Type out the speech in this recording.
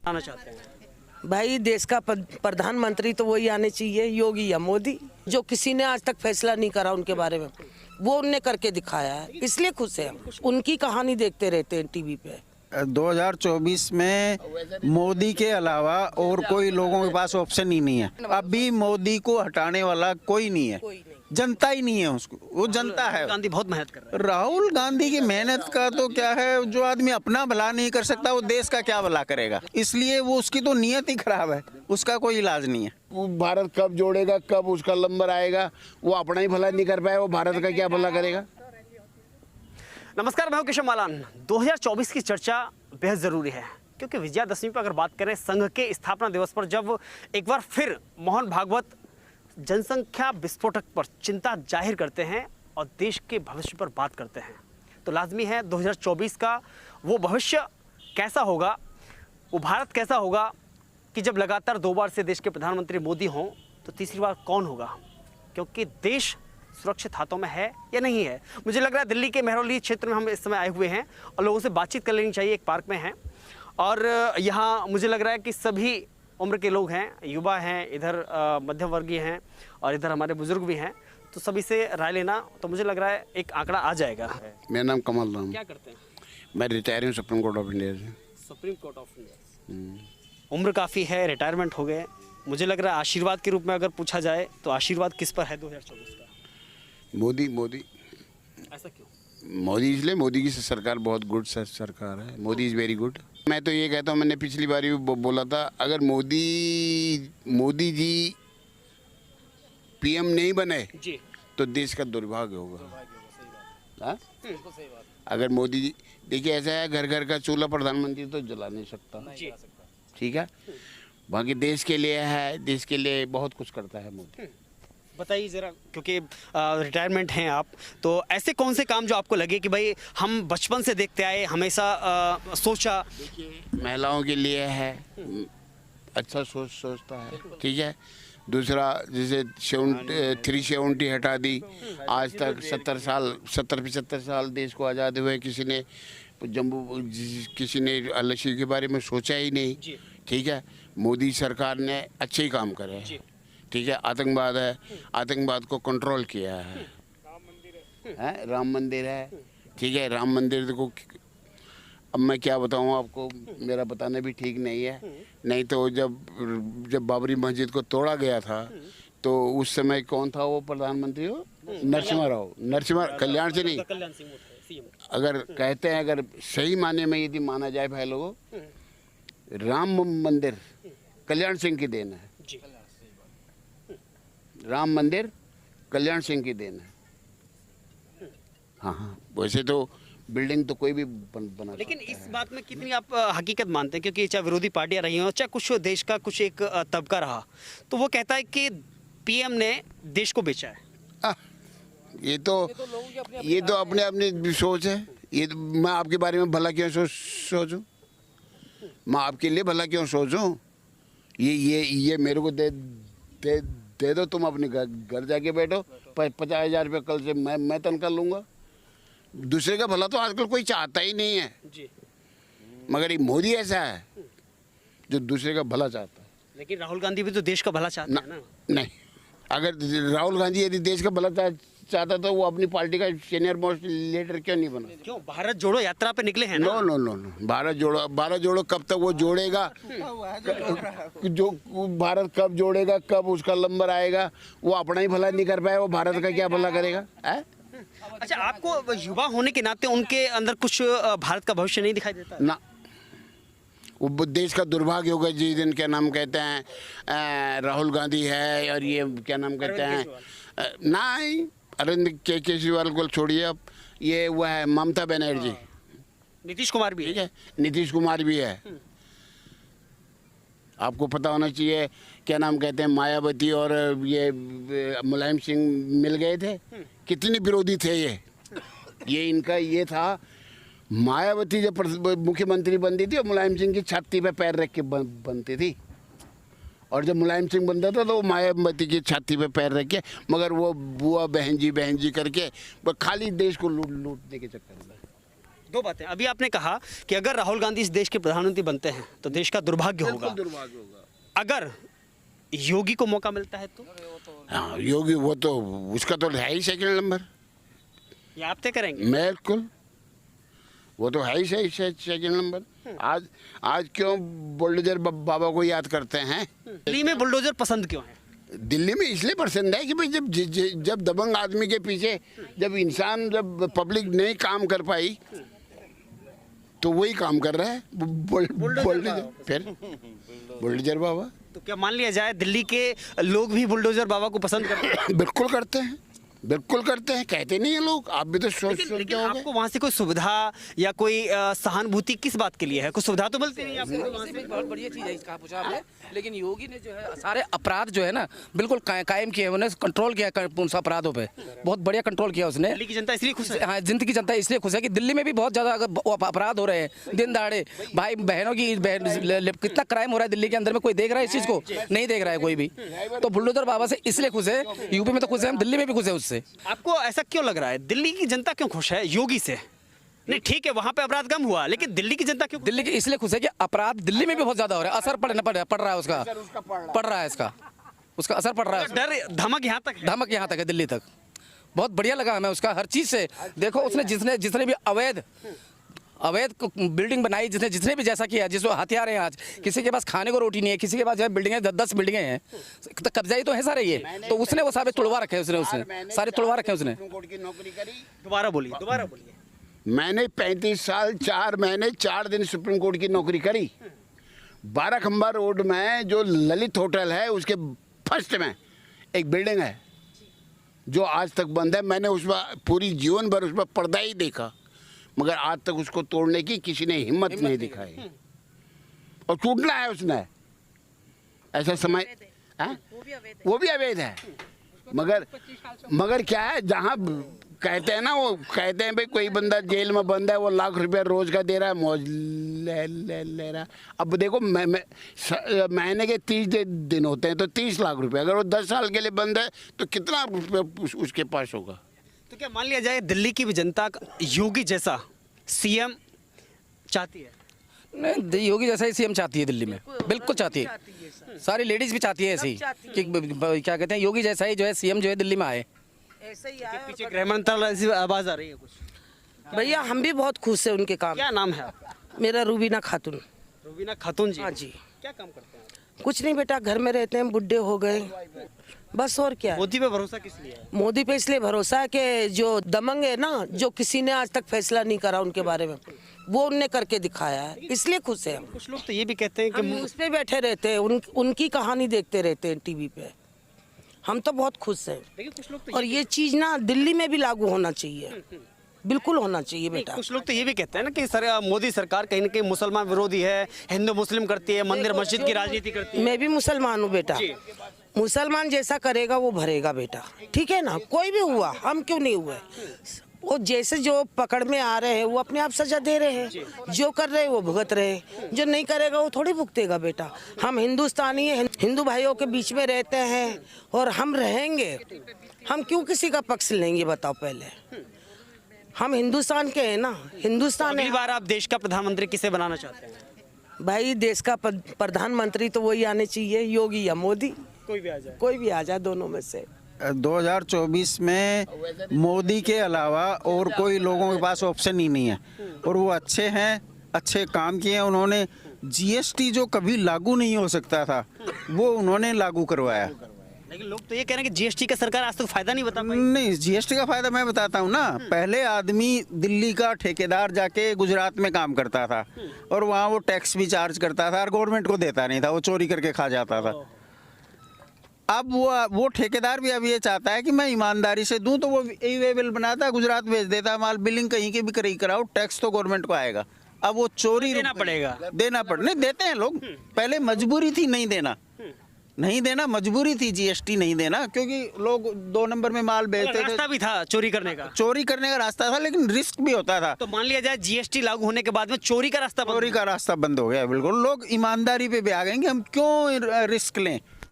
आना चाहते हैं? भाई देश का प्रधानमंत्री तो वही आने चाहिए, योगी या मोदी। जो किसी ने आज तक फैसला नहीं करा उनके बारे में, वो उनने करके दिखाया है, इसलिए खुश है हम। उनकी कहानी देखते रहते हैं टीवी पे। 2024 में मोदी के अलावा और कोई लोगों के पास ऑप्शन ही नहीं है। अभी मोदी को हटाने वाला कोई नहीं है, जनता ही नहीं है उसको, वो जनता है। गांधी बहुत मेहनत कर रहे हैं। राहुल गांधी की मेहनत का तो क्या है, जो आदमी अपना भला नहीं कर सकता वो देश का क्या भला करेगा। इसलिए वो उसकी तो नीयत ही खराब है, उसका कोई इलाज नहीं है। वो भारत कब जोड़ेगा, कब उसका नंबर आएगा, वो अपना ही भला नहीं कर पाया, वो भारत का क्या भला करेगा। नमस्कार, मैं हूं किशन मालान। 2024 की चर्चा बेहद ज़रूरी है क्योंकि विजयादशमी पर अगर बात करें, संघ के स्थापना दिवस पर जब एक बार फिर मोहन भागवत जनसंख्या विस्फोटक पर चिंता जाहिर करते हैं और देश के भविष्य पर बात करते हैं, तो लाजमी है 2024 का वो भविष्य कैसा होगा, वो भारत कैसा होगा कि जब लगातार 2 बार से देश के प्रधानमंत्री मोदी हों तो तीसरी बार कौन होगा, क्योंकि देश सुरक्षित हाथों में है या नहीं है। मुझे लग रहा है दिल्ली के मेहरौली क्षेत्र में हम इस समय आए हुए हैं और लोगों से बातचीत कर लेनी चाहिए। एक पार्क में हैं और यहाँ मुझे लग रहा है कि सभी उम्र के लोग हैं, युवा हैं, इधर मध्यम वर्गीय हैं और इधर हमारे बुजुर्ग भी हैं, तो सभी से राय लेना तो मुझे लग रहा है एक आंकड़ा आ जाएगा। मेरा नाम कमल राम। क्या करते हैं? मैं रिटायर हूँ सुप्रीम कोर्ट ऑफ इंडिया से। Supreme court of India. उम्र काफ़ी है, रिटायरमेंट हो गए। मुझे लग रहा है आशीर्वाद के रूप में अगर पूछा जाए तो आशीर्वाद किस पर है 2024 का? मोदी। ऐसा क्यों? मोदी इसलिए, मोदी की सरकार बहुत गुड सरकार है। Modi is very good. मैं तो ये कहता हूँ, मैंने पिछली बार भी बोला था, अगर मोदी जी पीएम नहीं बने जी तो देश का दुर्भाग्य होगा। हाँ? अगर मोदी जी, देखिए ऐसा है, घर घर का चूल्हा प्रधानमंत्री तो जला नहीं सकता, ठीक है, बाकी देश के लिए है, देश के लिए बहुत कुछ करता है मोदी। बताइए ज़रा, क्योंकि रिटायरमेंट हैं आप, तो ऐसे कौन से काम जो आपको लगे कि भाई हम बचपन से देखते आए, हमेशा सोचा। देखिए, महिलाओं के लिए है, अच्छा सोचता है, ठीक है। दूसरा, जैसे 370 हटा दी, आज तक 70-75 साल देश को आज़ाद हुए, किसी ने एलआईसी के बारे में सोचा ही नहीं, ठीक है। मोदी सरकार ने अच्छे ही काम करे हैं, ठीक है। आतंकवाद है, आतंकवाद को कंट्रोल किया है, राम मंदिर है, ठीक है। राम मंदिर को अब मैं क्या बताऊँ आपको, मेरा बताना भी ठीक नहीं है। नहीं तो जब बाबरी मस्जिद को तोड़ा गया था तो उस समय कौन था वो प्रधानमंत्री? हो नरसिम्हा कल्याण से नहीं। अगर कहते हैं, अगर सही माने में यदि माना जाए भाई लोगों, राम मंदिर कल्याण सिंह की देन है। राम मंदिर कल्याण सिंह की देन है। हाँ, वैसे तो बिल्डिंग तो कोई भी बना, लेकिन इस बात में कितनी आप हकीकत मानते हैं? क्योंकि चाहे विरोधी पार्टियां रही हों, चाहे कुछ देश का कुछ एक तबका रहा, तो वो कहता है कि पीएम ने देश को बेचा है। ये तो अपने अपनी सोच है। ये तो मैं आपके बारे में भला क्यों सोचूं? मैं आपके लिए भला क्यों सोचूं? ये मेरे को दे दो, तुम अपने घर जाके बैठो, 50,000 रुपये कल से मैं तनख्वाह लूँगा। दूसरे का भला तो आजकल कोई चाहता ही नहीं है जी। मगर ये मोदी ऐसा है जो दूसरे का भला चाहता है। लेकिन राहुल गांधी भी तो देश का भला चाहते हैं ना? नहीं, अगर राहुल गांधी यदि देश का भला चाहता तो वो अपनी पार्टी का सीनियर मोस्ट लीडर क्यों नहीं बना? क्यों? भारत जोड़ो यात्रा पे निकले हैं ना? नो। भारत जोड़ो कब तक वो जोड़ेगा? जो भारत कब जोड़ेगा, कब उसका नंबर आएगा, वो अपना ही भला नहीं कर पाया, वो भारत का क्या भला करेगा? अच्छा, आपको युवा होने के नाते उनके अंदर कुछ भारत का भविष्य नहीं दिखाई देता ना? वो देश का दुर्भाग्य होगा जिस दिन, क्या नाम कहते हैं, राहुल गांधी है और ये क्या नाम कहते हैं, नहीं, अरविंद केजरीवाल को छोड़िए, अब ये वो है ममता बनर्जी, नीतीश कुमार भी, ठीक है, नीतीश कुमार भी है। आपको पता होना चाहिए, क्या नाम कहते हैं, मायावती और ये मुलायम सिंह मिल गए थे, कितने विरोधी थे ये इनका ये था। मायावती जब मुख्यमंत्री बनती थी और मुलायम सिंह की छाती पे पैर रख के बनती थी, और जब मुलायम सिंह बनता था तो वो मायावती की छाती पे पैर रख के, मगर वो बुआ बहन जी करके वो खाली देश को लूटने के चक्कर में। दो बातें, अभी आपने कहा कि अगर राहुल गांधी इस देश के प्रधानमंत्री बनते हैं तो देश का दुर्भाग्य होगा, अगर योगी को मौका मिलता है तो हाँ योगी वो तो उसका तो है ही सेकंड नंबर, ये आप तय करेंगे। बिल्कुल वो तो है ही सेकंड नंबर। आज क्यों बुलडोजर बाबा को याद करते हैं? दिल्ली में बुलडोजर पसंद क्यों है? दिल्ली में इसलिए पसंद है कि भाई जब दबंग आदमी के पीछे जब पब्लिक नहीं काम कर पाई तो वही काम कर रहा है बुलडोजर, फिर बुलडोजर बाबा। तो क्या मान लिया जाए दिल्ली के लोग भी बुलडोजर बाबा को पसंद करते हैं? बिल्कुल करते हैं, बिल्कुल करते हैं, कहते नहीं है लोग, आप भी तो लेकिन आपको वहाँ से कोई सुविधा या कोई सहानुभूति किस बात के लिए है? कुछ सुविधा तो मिलती नहीं है आपको वहाँ से? बहुत बढ़िया चीज़ है इसका पूछा आपने, लेकिन योगी ने जो है सारे अपराध जो है ना बिल्कुल कायम किए, उन्हें कंट्रोल किया उन सब अपराधों पे, बहुत बढ़िया कंट्रोल किया उसने। दिल्ली की जनता इसलिए खुश है? हाँ, जिंदगी जनता इसलिए खुश है कि दिल्ली में भी बहुत ज़्यादा अपराध हो रहे हैं दिन दहाड़े, भाई बहनों की कितना क्राइम हो रहा है दिल्ली के अंदर में, कोई देख रहा है इस चीज़ को? नहीं देख रहा है कोई भी। तो बुलडोजर बाबा से इसलिए खुश है, यूपी में तो खुश है, हम दिल्ली में भी खुश है उससे। आपको ऐसा क्यों लग रहा है दिल्ली की जनता क्यों खुश है योगी से? नहीं ठीक है, वहां पे अपराध कम हुआ, लेकिन दिल्ली की जनता क्यों? दिल्ली की इसलिए खुश है कि अपराध दिल्ली में भी बहुत ज्यादा हो रहा है, असर पड़ रहा है उसका, पड़ रहा है इसका, उसका असर पड़ रहा है। डर धमक यहाँ तक है? धमक यहाँ तक है, दिल्ली तक। बहुत बढ़िया लगा हमें उसका हर चीज से। देखो उसने जिसने भी अवैध बिल्डिंग बनाई, जिसने भी जैसा किया, जिसको हथियार हैं, आज किसी के पास खाने को रोटी नहीं है, किसी के पास जो है बिल्डिंगें 10 बिल्डिंगें हैं, तो कब्जाई तो है सारे ये, तो उसने वो सारे तुड़वा रखे, उसने सारे तुड़वा रखे उसने। दोबारा बोलिए। मैंने 35 साल 4 महीने 4 दिन सुप्रीम कोर्ट की नौकरी करी। 12 खंबा रोड में जो ललित होटल है उसके फर्स्ट में एक बिल्डिंग है जो आज तक बंद है। मैंने उसमें पूरी जीवन भर उसमें पर्दा ही देखा, मगर आज तक उसको तोड़ने की किसी ने हिम्मत नहीं दिखाई, और टूटना है उसने। ऐसा समय वो भी अवैध है, मगर क्या है, जहाँ कहते हैं ना, वो कहते हैं भाई कोई बंदा जेल में बंद है, वो लाख रुपया रोज का दे रहा है, मौज ले रहा है। अब देखो महीने के 30 दिन होते हैं तो 30 लाख रुपया, अगर वो 10 साल के लिए बंद है तो कितना रुपया उसके पास होगा? तो क्या मान लिया जाए दिल्ली की भी जनता योगी जैसा सीएम चाहती है? नहीं, योगी जैसा ही सीएम चाहती है दिल्ली में, बिल्कुल चाहती है, सारी लेडीज भी चाहती है ऐसी कि क्या कहते हैं, योगी जैसा ही जो है सीएम जो है दिल्ली में आए। ऐसे ही पीछे गृह मंत्रालय से आवाज आ रही है कुछ। भैया हम भी बहुत खुश है उनके काम। क्या नाम है आपका? मेरा रूबीना खातून। रूबीना खातून जी? हाँ जी। क्या काम करते हैं? कुछ नहीं बेटा, घर में रहते हैं, बुढ़े हो गए बस, और क्या। मोदी पे भरोसा किस लिए है? मोदी पे इसलिए भरोसा है कि जो दमंग है ना, जो किसी ने आज तक फैसला नहीं करा उनके बारे में, वो उनने करके दिखाया है, इसलिए खुश है हम। कुछ लोग तो ये भी कहते हैं हम कि न्यूज़ पे बैठे रहते हैं, उनकी कहानी देखते रहते हैं टीवी पे। हम तो बहुत खुश हैं, लेकिन कुछ लोग तो और ये चीज ना दिल्ली में भी लागू होना चाहिए, बिल्कुल होना चाहिए बेटा। कुछ लोग तो ये भी कहते हैं ना कि मोदी सरकार कहीं ना कहीं मुसलमान विरोधी है, हिंदू मुस्लिम करती है, मंदिर मस्जिद की राजनीति करती है। मैं भी मुसलमान हूँ बेटा, मुसलमान जैसा करेगा वो भरेगा बेटा, ठीक है ना? कोई भी हुआ, हम क्यों नहीं हुए? वो जैसे जो पकड़ में आ रहे हैं वो अपने आप सजा दे रहे हैं, जो कर रहे हैं वो भुगत रहे हैं, जो नहीं करेगा वो थोड़ी भुगतेगा बेटा। हम हिंदुस्तानी हैं, हिंदू भाइयों के बीच में रहते हैं और हम रहेंगे, हम क्यों किसी का पक्ष लेंगे बताओ? पहले हम हिंदुस्तान के हैं ना, हिंदुस्तान अगली है। बार आप देश का प्रधानमंत्री किसे बनाना चाहते हैं? भाई देश का प्रधानमंत्री तो वही आने चाहिए, योगी या मोदी, कोई भी आ जाए। कोई भी आ जाए, दोनों में से। 2024 में मोदी के अलावा और कोई लोगों के पास ऑप्शन ही नहीं है, और वो अच्छे हैं, अच्छे काम किए हैं उन्होंने। जीएसटी जो कभी लागू नहीं हो सकता था वो उन्होंने लागू करवाया। लेकिन लोग तो ये कह रहे हैं कि जीएसटी का सरकार आज तक फायदा नहीं बता पाई। नहीं, जीएसटी का फायदा मैं बताता हूँ ना। पहले आदमी दिल्ली का ठेकेदार जाके गुजरात में काम करता था और वहाँ वो टैक्स भी चार्ज करता था और गवर्नमेंट को देता नहीं था, वो चोरी करके खा जाता था। अब वो ठेकेदार भी अब ये चाहता है कि मैं ईमानदारी से दूं, तो वो ई वे बिल बनाता है, गुजरात भेज देता है माल, बिलिंग कहीं की भी कराओ, टैक्स तो गवर्नमेंट को आएगा। अब वो चोरी देना पड़ेगा, नहीं देते हैं लोग। पहले मजबूरी थी नहीं देना, मजबूरी थी जीएसटी नहीं देना, क्योंकि लोग 2 नंबर में माल बेचते थे। रास्ता भी था चोरी करने का रास्ता था, लेकिन रिस्क भी होता था। तो मान लिया जाए जीएसटी लागू होने के बाद में चोरी का रास्ता बंद हो गया, बिल्कुल। लोग ईमानदारी पे भी आ गए कि हम क्यों रिस्क लें।